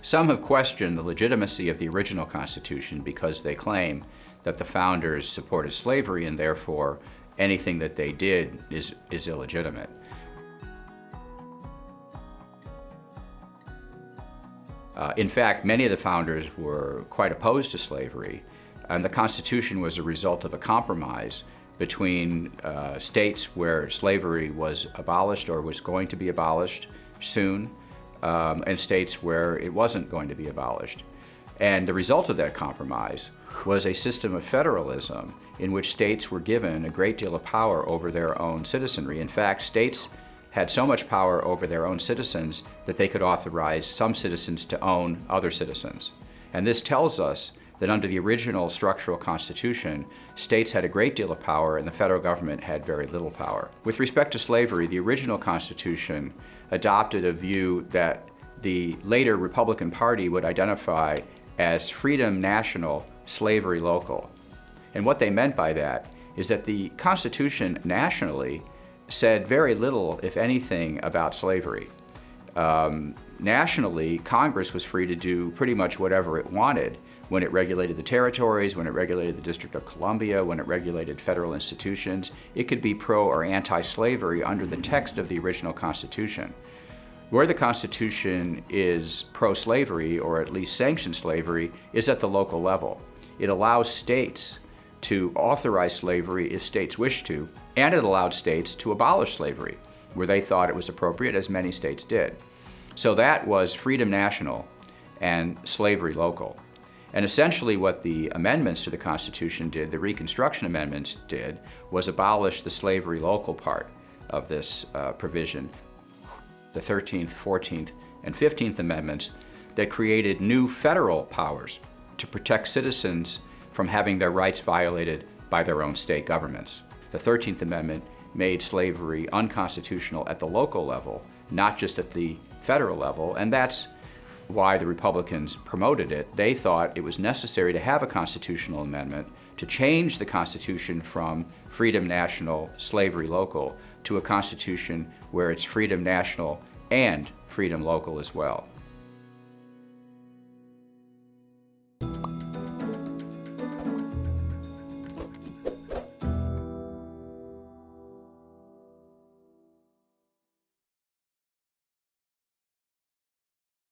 Some have questioned the legitimacy of the original Constitution because they claim that the founders supported slavery and therefore anything that they did is illegitimate. In fact, many of the founders were quite opposed to slavery, and the Constitution was a result of a compromise between states where slavery was abolished or was going to be abolished soon, and states where it wasn't going to be abolished. And the result of that compromise was a system of federalism in which states were given a great deal of power over their own citizenry. In fact, states had so much power over their own citizens that they could authorize some citizens to own other citizens. And this tells us that under the original structural Constitution, states had a great deal of power and the federal government had very little power. With respect to slavery, the original Constitution adopted a view that the later Republican Party would identify as freedom national, slavery local. And what they meant by that is that the Constitution nationally said very little, if anything, about slavery. Nationally, Congress was free to do pretty much whatever it wanted when it regulated the territories, when it regulated the District of Columbia, when it regulated federal institutions. It could be pro or anti-slavery under the text of the original Constitution. Where the Constitution is pro-slavery, or at least sanctions slavery, is at the local level. It allows states to authorize slavery if states wish to, and it allowed states to abolish slavery where they thought it was appropriate, as many states did. So that was freedom national and slavery local. And essentially what the amendments to the Constitution did, the Reconstruction Amendments did, was abolish the slavery local part of this provision. The 13th, 14th, and 15th Amendments that created new federal powers to protect citizens from having their rights violated by their own state governments. The 13th Amendment made slavery unconstitutional at the local level, not just at the federal level, and that's why the Republicans promoted it. They thought it was necessary to have a constitutional amendment to change the Constitution from freedom national, slavery local, to a Constitution where it's freedom national and freedom local as well.